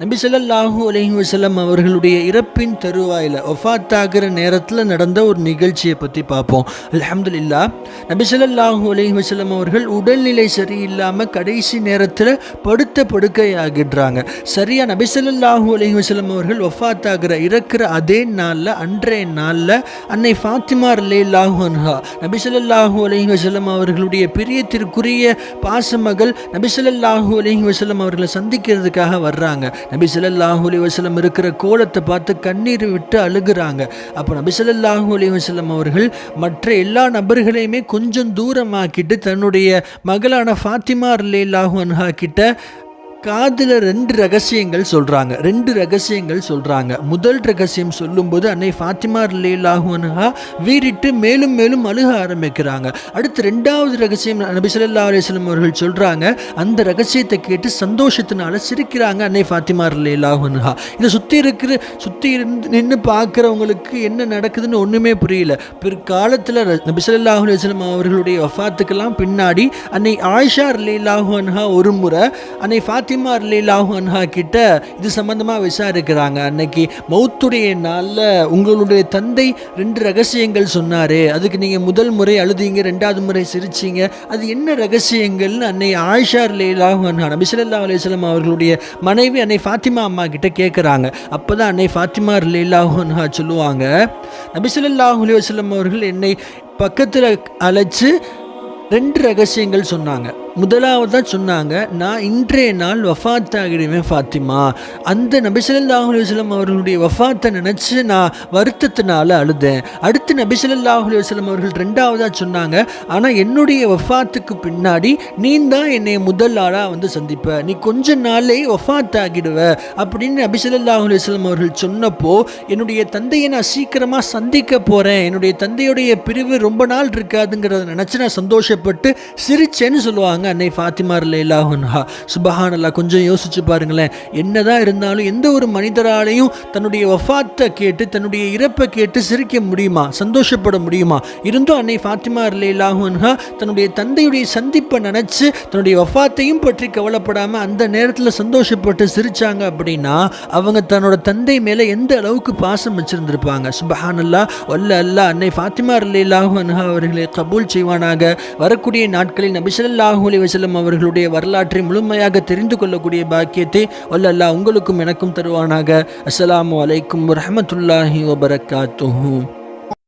நபி ஸல்லல்லாஹு அலைஹி வஸல்லம் அவர்களுடைய இறப்பின் தருவாயில் வஃபாத்தாகிற நேரத்தில் நடந்த ஒரு நிகழ்ச்சியை பற்றி பார்ப்போம். அல்ஹம்துலில்லாஹ், நபி ஸல்லல்லாஹு அலைஹி வஸல்லம் அவர்கள் உடல்நிலை சரியில்லாமல் கடைசி நேரத்தில் படுக்கையாகிடுறாங்க. சரியா நபி ஸல்லல்லாஹு அலைஹி வஸல்லம் அவர்கள் வஃபாத்தாகிற இறக்குற அதே நாளில், அன்றைய நாளில் அன்னை ஃபாத்திமா ரலியல்லாஹு அன்ஹா நபி ஸல்லல்லாஹு அலைஹி வஸல்லம் அவர்களுடைய பிரியத்திற்குரிய பாசமகள் நபி ஸல்லல்லாஹு அலைஹி வஸல்லம் அவர்களை சந்திக்கிறதுக்காக வர்றாங்க. நபி ஸல்லல்லாஹு அலைஹி வஸல்லம் இருக்கிற கோலத்தை பார்த்து கண்ணீர் விட்டு அழுகுறாங்க. அப்போ நபி ஸல்லல்லாஹு அலைஹி வஸல்லம் அவர்கள் மற்ற எல்லா நபர்களையுமே கொஞ்சம் தூரமாக்கிட்டு தன்னுடைய மகளான ஃபாத்திமா ரலியல்லாஹு அன்ஹா கிட்ட காதில் ரெண்டு ரகசியங்கள் சொல்கிறாங்க. முதல் ரகசியம் சொல்லும்போது அன்னை ஃபாத்திமா ரலியல்லாஹு அன்ஹா வீறிட்டு மேலும் மேலும் அழுக ஆரம்பிக்கிறாங்க. அடுத்து ரெண்டாவது ரகசியம் நபி ஸல்லல்லாஹு அலைஹி வஸல்லம் அவர்கள் சொல்கிறாங்க. அந்த ரகசியத்தை கேட்டு சந்தோஷத்தினால சிரிக்கிறாங்க அன்னை ஃபாத்திமா ரலியல்லாஹு அன்ஹா. இதை சுற்றி நின்று பார்க்குறவங்களுக்கு என்ன நடக்குதுன்னு ஒன்றுமே புரியல. பிற்காலத்தில் நபி ஸல்லல்லாஹு அலைஹி வஸல்லம் அவர்களுடைய வஃபாத்துக்கெல்லாம் பின்னாடி அன்னை ஆயிஷா ரலியல்லாஹு அன்ஹா ஒரு முறை அன்னை ஃபாத்திமா ரலியல்லாஹு அன்ஹா கிட்ட இது சம்பந்தமாக விசாரிக்கிறாங்க. அன்னைக்கு மௌத்துடைய நாளில் உங்களுடைய தந்தை ரெண்டு ரகசியங்கள் சொன்னாரே, அதுக்கு நீங்கள் முதல் முறை அழுதீங்க, ரெண்டாவது முறை சிரிச்சிங்க, அது என்ன ரகசியங்கள்னு அன்னை ஆயிஷா ரலியல்லாஹு அன்ஹா நபி ஸல்லல்லாஹு அலைஹி வஸல்லம் அவர்களுடைய மனைவி அன்னை ஃபாத்திமா அம்மா கிட்ட கேட்குறாங்க. அப்போ தான் அன்னை ஃபாத்திமா ரலியல்லாஹு அன்ஹா சொல்லுவாங்க, நபி ஸல்லல்லாஹு அலைஹி வஸல்லம் அவர்கள் என்னை பக்கத்தில் அழைச்சு ரெண்டு ரகசியங்கள் சொன்னாங்க. முதலாவதாக சொன்னாங்க, நான் இன்றைய நாள் வஃபாத்தாகிடுவேன் ஃபாத்திமா. அந்த நபி ஸல்லல்லாஹு அலைஹி வஸல்லம் அவர்களுடைய வஃபாத்தை நினச்சி நான் வருத்தத்தினால அழுதேன். அடுத்து நபி ஸல்லல்லாஹு அலைஹி வஸல்லம் அவர்கள் ரெண்டாவதாக சொன்னாங்க, ஆனால் என்னுடைய வஃபாத்துக்கு பின்னாடி நீ தான் என்னை முதல் ஆளாக வந்து சந்திப்ப, நீ கொஞ்ச நாளே வஃபாத்தாகிடுவ அப்படின்னு நபி ஸல்லல்லாஹு அலைஹி வஸல்லம் அவர்கள் சொன்னப்போ என்னுடைய தந்தையை நான் சீக்கிரமாக சந்திக்க போகிறேன், என்னுடைய தந்தையுடைய பிரிவு ரொம்ப நாள் இருக்காதுங்கிறத நினச்சி நான் சந்தோஷப்பட்டு சிரிச்சேன்னு சொல்லுவாங்க அன்னை ஃபாத்திமா ரலியல்லாஹு அன்ஹா. சுப்ஹானல்லாஹ், கொஞ்சம் யோசிச்சு பாருங்களேன். என்னதான் இருந்தாலும் எந்த ஒரு மனிதராலையும் தன்னுடைய வஃபாத்தை கேட்டு தன்னுடைய இறப்பை கேட்டு சிரிக்க முடியுமா, சந்தோஷப்பட முடியுமா? இருந்தும் அன்னை ஃபாத்திமா ரலியல்லாஹு அன்ஹா தன்னுடைய தந்தையுடைய சந்திப்பை நினச்சி தன்னுடைய வஃபாத்தையும் பற்றி கவலைப்படாமல் அந்த நேரத்தில் சந்தோஷப்பட்டு சிரிச்சாங்க அப்படின்னா அவங்க தன்னோட தந்தை மேலே எந்த அளவுக்கு பாசம் வச்சிருந்திருப்பாங்க. சுப்ஹானல்லாஹ், வல்ல அல்லாஹ் அன்னை ஃபாத்திமா ரலியல்லாஹு அன்ஹா அவர்களை கபூல் செய்வானாக. வரக்கூடிய நாட்களில் நபி ஸல்லல்லாஹு அலைஹி வஸல்லம் அவர்களுடைய வரலாற்றை முழுமையாக தெரிந்து கொள்ளக்கூடிய பாக்கியத்தை வல்ல அல்லாஹ் உங்களுக்கும் எனக்கும் தருவானாக. அஸ்ஸலாமு அலைக்கும் வரஹ்மத்துல்லாஹி வபரகாத்துஹு.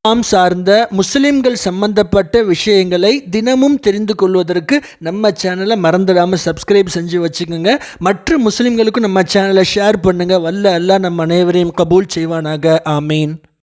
நாம் சார்ந்த முஸ்லிம்கள் சம்பந்தப்பட்ட விஷயங்களை தினமும் தெரிந்து கொள்வதற்கு நம்ம சேனலை மறந்துடாமல் சப்ஸ்கிரைப் செஞ்சு வச்சுக்கோங்க. மற்ற முஸ்லிம்களுக்கும் நம்ம சேனலை ஷேர் பண்ணுங்கள். வல்ல அல்லாஹ் நம் அனைவரையும் கபூல் செய்வானாக. ஆமீன்.